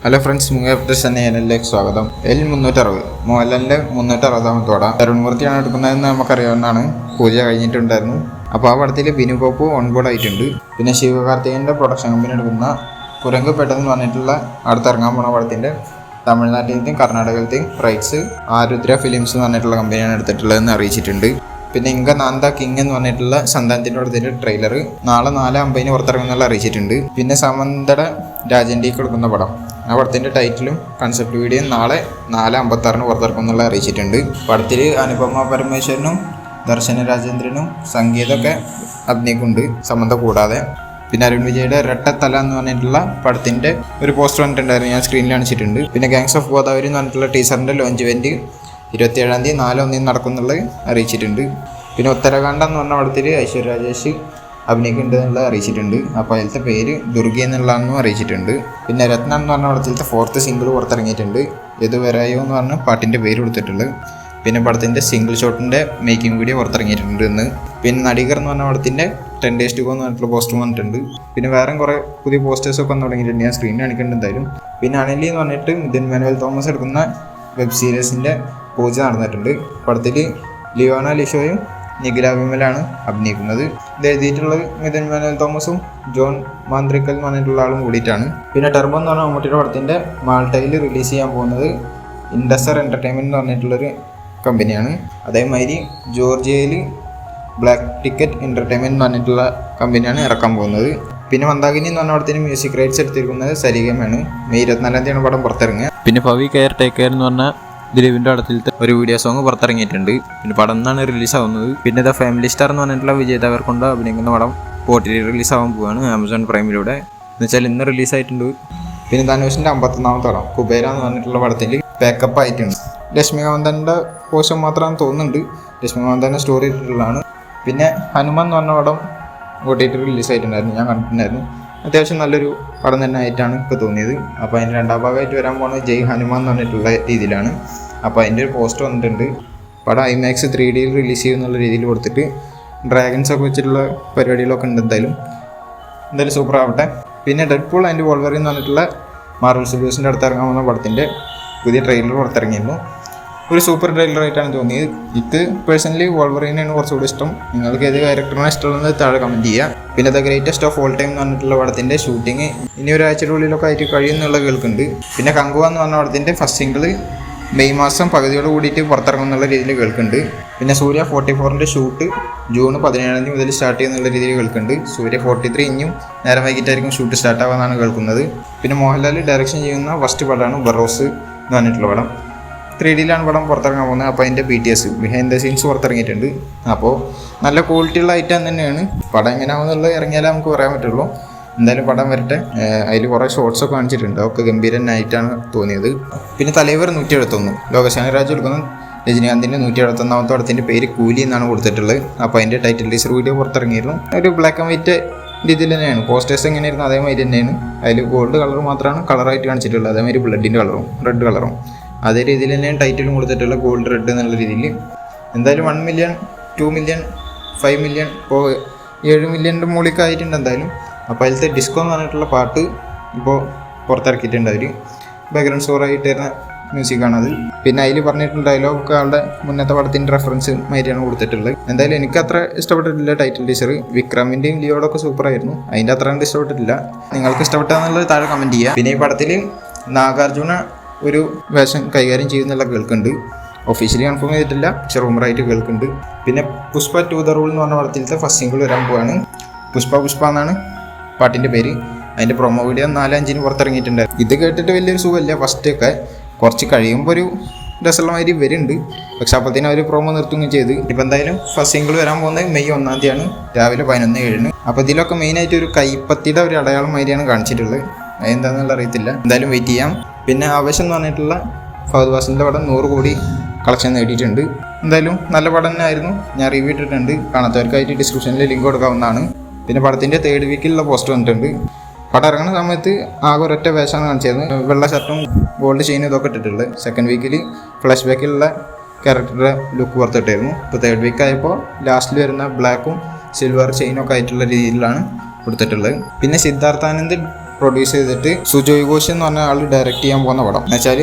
Hello friends, ചാനലിലേക്ക് സ്വാഗതം. L360 മോഹൻലാലിൻ്റെ 360ാമത്തെ പടം തരുൺമൂർത്തിയാണ് എടുക്കുന്നതെന്ന് നമുക്കറിയാവുന്നതാണ്. പൂജ കഴിഞ്ഞിട്ടുണ്ടായിരുന്നു. അപ്പോൾ ആ പടത്തിൽ ബിനു പോപ്പ് ഓൺബോർഡ് ആയിട്ടുണ്ട്. പിന്നെ ശിവകാർത്തികേയൻ്റെ പ്രൊഡക്ഷൻ കമ്പനി എടുക്കുന്ന കുരങ്ങ് പെട്ടെന്ന് പറഞ്ഞിട്ടുള്ള അടുത്തിറങ്ങാൻ പോണ പടത്തിൻ്റെ തമിഴ്നാട്ടിലത്തെയും കർണാടകത്തിലെയും റൈറ്റ്സ് ആരുദ്ര ഫിലിംസ് എന്ന് പറഞ്ഞിട്ടുള്ള കമ്പനിയാണ് എടുത്തിട്ടുള്ളതെന്ന് അറിയിച്ചിട്ടുണ്ട്. പിന്നെ ഇങ്ക നാന്ത കിങ് എന്ന് പറഞ്ഞിട്ടുള്ള സന്താനത്തിൻ്റെ പടത്തിൻ്റെ ട്രെയിലർ നാളെ 4:50 പുറത്തിറങ്ങുന്നുള്ള അറിയിച്ചിട്ടുണ്ട്. പിന്നെ സമന്തയുടെ രാജൻ്റെക്ക് കൊടുക്കുന്ന പടം, ആ പടത്തിൻ്റെ ടൈറ്റിലും കൺസെപ്റ്റ് വീഡിയോയും നാളെ 4:56 പുറത്തിറക്കുന്നുള്ള അറിയിച്ചിട്ടുണ്ട്. പടത്തിൽ അനുപമ പരമേശ്വരനും ദർശന രാജേന്ദ്രനും സംഗീതമൊക്കെ അഭിനയിക്കുന്നുണ്ട്, സമന്ത കൂടാതെ. പിന്നെ അരുൺ വിജയുടെ രട്ടത്തല എന്ന് പറഞ്ഞിട്ടുള്ള പടത്തിൻ്റെ ഒരു പോസ്റ്റർ വന്നിട്ടുണ്ടായിരുന്നു, ഞാൻ സ്ക്രീനിൽ കാണിച്ചിട്ടുണ്ട്. പിന്നെ ഗാങ്സ് ഓഫ് ഗോദാവരി എന്ന് പറഞ്ഞിട്ടുള്ള ടീസറിൻ്റെ ലോഞ്ച് ഇവൻറ്റ് 27 4/1 നടക്കുന്നുള്ളത് അറിയിച്ചിട്ടുണ്ട്. പിന്നെ ഉത്തരാഖണ്ഡ് എന്ന് പറഞ്ഞ പടത്തിൽ ഐശ്വര്യ രാജേഷ് അഭിനയിക്കുന്നുണ്ട് എന്നുള്ളത് അറിയിച്ചിട്ടുണ്ട്. അപ്പോൾ അതിലത്തെ പേര് ദുർഗി എന്നുള്ളതാണെന്നും അറിയിച്ചിട്ടുണ്ട്. പിന്നെ രത്ന എന്ന് പറഞ്ഞ പടത്തിലത്തെ 4th സിംഗിൾ പുറത്തിറങ്ങിയിട്ടുണ്ട്. ഇത് വരായോ എന്ന് പറഞ്ഞ പാട്ടിൻ്റെ പേര് കൊടുത്തിട്ടുള്ളത്. പിന്നെ പടത്തിൻ്റെ സിംഗിൾ ഷോട്ടിൻ്റെ മേക്കിംഗ് വീഡിയോ പുറത്തിറങ്ങിയിട്ടുണ്ട് എന്ന്. പിന്നെ നടികർ എന്ന് പറഞ്ഞ പടത്തിൻ്റെ 10 Days to Go എന്ന് പറഞ്ഞിട്ടുള്ള പോസ്റ്റർ വന്നിട്ടുണ്ട്. പിന്നെ വേറെ കുറേ പുതിയ പോസ്റ്റേഴ്സൊക്കെ വന്നു തുടങ്ങിയിട്ടുണ്ട്, ഞാൻ സ്ക്രീനിൽ കാണിക്കുന്നുണ്ട് എന്തായാലും. പിന്നെ അണലി എന്ന് പറഞ്ഞിട്ട് മിഥുൻ മാനുവൽ തോമസ് എടുക്കുന്ന വെബ് സീരീസിൻ്റെ പൂജ നടന്നിട്ടുണ്ട്. പടത്തിൽ ലിയോണ ലിഷോയും നിഖില വിമലാണ് അഭിനയിക്കുന്നത്. ഇത് എഴുതിയിട്ടുള്ളത് മിഥുൻ മാനുവൽ തോമസും ജോൺ മാന്ത്രിക്കൽ എന്ന് പറഞ്ഞിട്ടുള്ള ആളും കൂടിയിട്ടാണ്. പിന്നെ ടെർബോ എന്ന് പറഞ്ഞ മമ്മൂട്ടിയുടെ പടത്തിൻ്റെ മാൾട്ടയിൽ റിലീസ് ചെയ്യാൻ പോകുന്നത് ഇൻഡസർ എൻ്റർടൈൻമെൻറ്റ് എന്ന് പറഞ്ഞിട്ടുള്ളൊരു കമ്പനിയാണ്. അതേമാതിരി ജോർജിയയിൽ ബ്ലാക്ക് ടിക്കറ്റ് എൻ്റർടൈൻമെൻറ്റ് എന്ന് പറഞ്ഞിട്ടുള്ള കമ്പനിയാണ് ഇറക്കാൻ പോകുന്നത്. പിന്നെ മന്ദാകിനി എന്ന് പറഞ്ഞ പടത്തിന് മ്യൂസിക് റൈറ്റ്സ് എടുത്തിരിക്കുന്നത് സരിഗമയാണ്. May 24 പടം പുറത്തിറങ്ങുക. പിന്നെ പവി കെയർ ടേക്ക് കെയർ എന്ന് പറഞ്ഞ ദിലീപിൻ്റെ പടത്തിലത്തെ ഒരു വീഡിയോ സോങ് പുറത്തിറങ്ങിയിട്ടുണ്ട്. പിന്നെ പടം എന്നാണ് റിലീസാവുന്നത്. പിന്നെ ദ ഫാമിലി സ്റ്റാർ എന്ന് പറഞ്ഞിട്ടുള്ള വിജയ് ദേവർകൊണ്ട അഭിനയിക്കുന്ന പടം OTT റിലീസാവാൻ പോവുകയാണ് ആമസോൺ പ്രൈമിലൂടെ. എന്നുവെച്ചാൽ ഇന്ന് റിലീസായിട്ടുണ്ട്. പിന്നെ ധനുഷിൻ്റെ 51ാമത്തെ പടം കുബേര എന്ന് പറഞ്ഞിട്ടുള്ള പടത്തിൽ പാക്കപ്പ് ആയിട്ടുണ്ട്. രശ്മികാന്തൻ്റെ പോഷൻ മാത്രമാണെന്ന് തോന്നുന്നുണ്ട്. രശ്മികാന്തൻ്റെ സ്റ്റോറി ഇട്ടിട്ടുള്ളതാണ്. പിന്നെ ഹനുമാൻ എന്ന് പറഞ്ഞ പടം OTT റിലീസായിട്ടുണ്ടായിരുന്നു, ഞാൻ കണ്ടിട്ടുണ്ടായിരുന്നു. അത്യാവശ്യം നല്ലൊരു പടം തന്നെ ആയിട്ടാണ് ഇപ്പോൾ തോന്നിയത്. അപ്പോൾ അതിൻ്റെ 2ാം ഭാഗമായിട്ട് വരാൻ പോകുന്നത് ജയ് ഹനുമാൻ എന്ന് പറഞ്ഞിട്ടുള്ള രീതിയിലാണ്. അപ്പോൾ അതിൻ്റെ ഒരു പോസ്റ്റർ വന്നിട്ടുണ്ട്. പടം IMAX 3D റിലീസ് ചെയ്യുന്നുള്ള രീതിയിൽ കൊടുത്തിട്ട് ഡ്രാഗൺസൊക്കെ വെച്ചിട്ടുള്ള പരിപാടികളൊക്കെ ഉണ്ട്. എന്തായാലും സൂപ്പർ ആവട്ടെ. പിന്നെ ഡെഡ്പൂൾ ആൻഡ് വോൾവറിൻ എന്ന് പറഞ്ഞിട്ടുള്ള മാർവൽ സ്റ്റുഡിയോസിൻ്റെ അടുത്ത് ഇറങ്ങാൻ പോകുന്ന പടത്തിൻ്റെ പുതിയ ട്രെയിലർ പുറത്തിറങ്ങിയിരുന്നു. ഒരു സൂപ്പർ ട്രെയിലറായിട്ടാണ് തോന്നിയത്. എനിക്ക് പേഴ്സണലി വോൾവറിനെയാണ് കുറച്ചുകൂടി ഇഷ്ടം. നിങ്ങൾക്ക് ഏത് ക്യാരക്ടറിനാണ് ഇഷ്ടമുള്ളത് താഴെ കമൻറ്റ് ചെയ്യുക. പിന്നെ the greatest of all time എന്ന് പറഞ്ഞിട്ടുള്ള പടത്തിൻ്റെ ഷൂട്ടിങ് ഇനി ഒരാഴ്ചയുടെ ഉള്ളിലൊക്കെ ആയിട്ട് കഴിയുന്നുള്ള കേൾക്കുന്നുണ്ട്. പിന്നെ കങ്കുവ എന്ന് പറഞ്ഞ പടത്തിൻ്റെ ഫസ്റ്റ് സിംഗിൾ മെയ് മാസം പകുതിയോട് കൂടിയിട്ട് പുറത്തിറങ്ങുന്നുള്ള രീതിയിൽ കേൾക്കുന്നുണ്ട്. പിന്നെ സൂര്യ 44ൻ്റെ ഷൂട്ട് ജൂൺ 17 മുതൽ സ്റ്റാർട്ട് ചെയ്യുന്നുള്ള രീതിയിൽ കേൾക്കുന്നുണ്ട്. സൂര്യ 43 ഇനിയും നേരം വൈകിട്ടായിരിക്കും ഷൂട്ട് സ്റ്റാർട്ട് ആവാമെന്നാണ് കേൾക്കുന്നത്. പിന്നെ മോഹൻലാൽ ഡയറക്ഷൻ ചെയ്യുന്ന ഫസ്റ്റ് പടമാണ് ബറോസ് എന്ന് പറഞ്ഞിട്ടുള്ള പടം. 3Dയിലാണ് പടം പുറത്തിറങ്ങാൻ പോകുന്നത്. അപ്പോൾ അതിൻ്റെ BTS ബിഹൈൻഡ് ദ സീൻസ് പുറത്തിറങ്ങിയിട്ടുണ്ട്. അപ്പോൾ നല്ല ക്വാളിറ്റിയുള്ള ഐറ്റം തന്നെയാണ്. പടം എങ്ങനെയാണെന്നുള്ളത് ഇറങ്ങിയാലേ നമുക്ക് പറയാൻ പറ്റുള്ളൂ. എന്തായാലും പടം വരട്ടെ. അതിൽ കുറേ ഷോർട്സൊക്കെ കാണിച്ചിട്ടുണ്ട്, ഒക്കെ ഗംഭീരനായിട്ടാണ് തോന്നിയത്. പിന്നെ തലൈവർ 171 ലോകശാന രാജു എടുക്കുന്ന രജനീകാന്തിൻ്റെ 171ാമത്തെ പടത്തിൻ്റെ പേര് കൂലി എന്നാണ് കൊടുത്തിട്ടുള്ളത്. അപ്പോൾ അതിൻ്റെ ടൈറ്റിൽ ടീസർ വീഡിയോ പുറത്തിറങ്ങിയിരുന്നു. ഒരു ബ്ലാക്ക് ആൻഡ് വൈറ്റ് രീതിയിൽ തന്നെയാണ്. പോസ്റ്റേഴ്സ് എങ്ങനെയായിരുന്നു അതേമാതിരി തന്നെയാണ്. അതിൽ ഗോൾഡ് കളർ മാത്രമാണ് കളറായിട്ട് കാണിച്ചിട്ടുള്ളത്. അതേമാതിരി ബ്ലഡിൻ്റെ കളറും റെഡ് കളറും അതേ രീതിയിൽ തന്നെയാണ് ടൈറ്റിലും കൊടുത്തിട്ടുള്ള ഗോൾഡ് റെഡ് എന്നുള്ള രീതിയിൽ. എന്തായാലും 1 million 2 million 5 million ഇപ്പോൾ 7 million മുകളിലേക്ക് ആയിട്ടുണ്ട് എന്തായാലും. അപ്പോൾ അതിലത്തെ ഡിസ്കോ എന്ന് പറഞ്ഞിട്ടുള്ള പാട്ട് ഇപ്പോൾ പുറത്തിറക്കിയിട്ടുണ്ട്. അവർ ബാക്ക്ഗ്രൗണ്ട് സ്കോറായിട്ട് വരുന്ന മ്യൂസിക്കാണത്. പിന്നെ അതിൽ പറഞ്ഞിട്ടുള്ള ഡയലോഗൊക്കെ ആളുടെ മുന്നത്തെ പടത്തിൻ്റെ റെഫറൻസ് മാതിരിയാണ് കൊടുത്തിട്ടുള്ളത്. എന്തായാലും എനിക്ക് അത്ര ഇഷ്ടപ്പെട്ടിട്ടില്ല ടൈറ്റിൽ ടീച്ചർ. വിക്രമിൻ്റെയും ലിയോടൊക്കെ സൂപ്പറായിരുന്നു, അതിൻ്റെ അത്ര കണ്ട് ഇഷ്ടപ്പെട്ടിട്ടില്ല. നിങ്ങൾക്ക് ഇഷ്ടപ്പെട്ടാന്നുള്ളത് താഴെ കമൻറ്റ് ചെയ്യുക. പിന്നെ ഈ പടത്തിൽ നാഗാർജുന ഒരു വേഷം കൈകാര്യം ചെയ്യുന്നുള്ള കേൾക്കുന്നുണ്ട്. ഒഫീഷ്യലി കൺഫേം ചെയ്തിട്ടില്ല, പക്ഷെ റൂമറായിട്ട് കേൾക്കുന്നുണ്ട്. പിന്നെ പുഷ്പ 2 ദ റൂൾ എന്ന് പറഞ്ഞ പടത്തിലത്തെ ഫസ്റ്റ് സിംഗിൾ വരാൻ പോവാണ്. പുഷ്പ എന്നാണ് പാട്ടിൻ്റെ പേര്. അതിൻ്റെ പ്രൊമോ വീഡിയോ 4/5 പുറത്തിറങ്ങിയിട്ടുണ്ട്. ഇത് കേട്ടിട്ട് വലിയൊരു സുഖമില്ല. ഫസ്റ്റൊക്കെ കുറച്ച് കഴിയുമ്പോൾ ഒരു രസമുള്ള മാതിരി വരുന്നുണ്ട്, പക്ഷെ അപ്പോഴത്തേനും അവർ പ്രൊമോ നിർത്തുകയും ചെയ്ത്. ഇപ്പോൾ എന്തായാലും ഫസ്റ്റ് സിംഗിൾ വരാൻ പോകുന്നത് May 1 രാവിലെ 11:07. അപ്പോൾ ഇതിലൊക്കെ മെയിനായിട്ട് ഒരു കൈപ്പത്തിയുടെ ഒരു അടയാളം മാതിരിയാണ് കാണിച്ചിട്ടുള്ളത്. അതെന്താണെന്നുള്ള അറിയത്തില്ല, എന്തായാലും വെയിറ്റ് ചെയ്യാം. പിന്നെ ആവേശം എന്ന് പറഞ്ഞിട്ടുള്ള ഫഹദ് ഫാസിലിൻ്റെ പടം 100 കോടി കളക്ഷൻ നേടിയിട്ടുണ്ട്. എന്തായാലും നല്ല പടം തന്നെ ആയിരുന്നു. ഞാൻ റിവ്യൂ ഇട്ടിട്ടുണ്ട്, കാണാത്തവർക്കായിട്ട് ഡിസ്ക്രിപ്ഷനിൽ ലിങ്ക് കൊടുക്കാവുന്നതാണ്. പിന്നെ പടത്തിൻ്റെ 3rd വീക്കിലുള്ള പോസ്റ്റർ വന്നിട്ടുണ്ട്. പടം ഇറങ്ങുന്ന സമയത്ത് ആകെ ഒരൊറ്റ വേഷമാണ് കാണിച്ചിരുന്നത്, വെള്ള ഷർട്ടും ഗോൾഡ് ചെയിനും ഇതൊക്കെ ഇട്ടിട്ടുള്ളത്. 2nd വീക്കിൽ ഫ്ലാഷ് ബാക്കിലുള്ള ക്യാരക്ടറുടെ ലുക്ക് പുറത്തിട്ടായിരുന്നു. ഇപ്പോൾ 3rd വീക്ക് ആയപ്പോൾ ലാസ്റ്റിൽ വരുന്ന ബ്ലാക്കും സിൽവർ ചെയിനൊക്കെ ആയിട്ടുള്ള രീതിയിലാണ് കൊടുത്തിട്ടുള്ളത്. പിന്നെ സിദ്ധാർത്ഥാനന്ദ് പ്രൊഡ്യൂസ് ചെയ്തിട്ട് സുജോയ് ഘോഷ് എന്ന് പറഞ്ഞ ആൾ ഡയറക്റ്റ് ചെയ്യാൻ പോകുന്ന പടം എന്ന് വെച്ചാൽ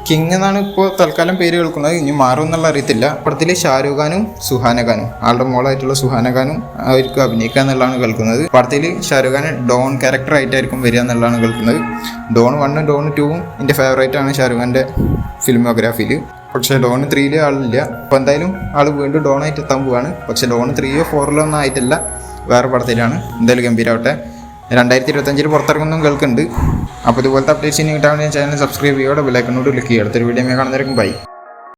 കിങ് എന്നാണ് ഇപ്പോൾ തൽക്കാലം പേര് കേൾക്കുന്നത്. ഇനി മാറും എന്നുള്ള അറിയത്തില്ല. പടത്തിൽ ഷാരൂഖ് ഖാനും സുഹാന ഖാനും ആളുടെ മോളായിട്ടുള്ള സുഹാന ഖാനും അവർക്ക് അഭിനയിക്കുക എന്നുള്ളതാണ് കേൾക്കുന്നത്. പടത്തിൽ ഷാരൂഖ് ഖാൻ ഡോൺ ക്യാരക്ടർ ആയിട്ടായിരിക്കും വരിക എന്നുള്ളതാണ് കേൾക്കുന്നത്. ഡോൺ 1 ഡോൺ 2 എൻ്റെ ഫേവറേറ്റ് ആണ് ഷാരൂഖ് ഖാൻ്റെ ഫിലിമോഗ്രാഫിയിൽ. പക്ഷേ ഡോൺ 3 ആളില്ല. അപ്പോൾ എന്തായാലും ആൾ വീണ്ടും ഡോൺ ആയിട്ട് എത്താൻ പോവാണ്. പക്ഷേ ഡോൺ 3 4 ഒന്നും ആയിട്ടില്ല, വേറെ പടത്തിലാണ്. എന്തായാലും ഗംഭീരമാവട്ടെ. 2025 പുറത്തിറങ്ങുന്നതും കേൾക്കുന്നുണ്ട്. അപ്പോൾ ഇതുപോലത്തെ അപ്ഡേറ്റ്സ് ഇനി കിട്ടാൻ വേണ്ടി ചാനൽ സബ്സ്ക്രൈബ് ചെയ്യുക, ബെൽ ഐക്കൺ ക്ലിക്ക് ചെയ്യുക. അടുത്തൊരു വീഡിയോ കാണുന്നവരെയും ബൈ.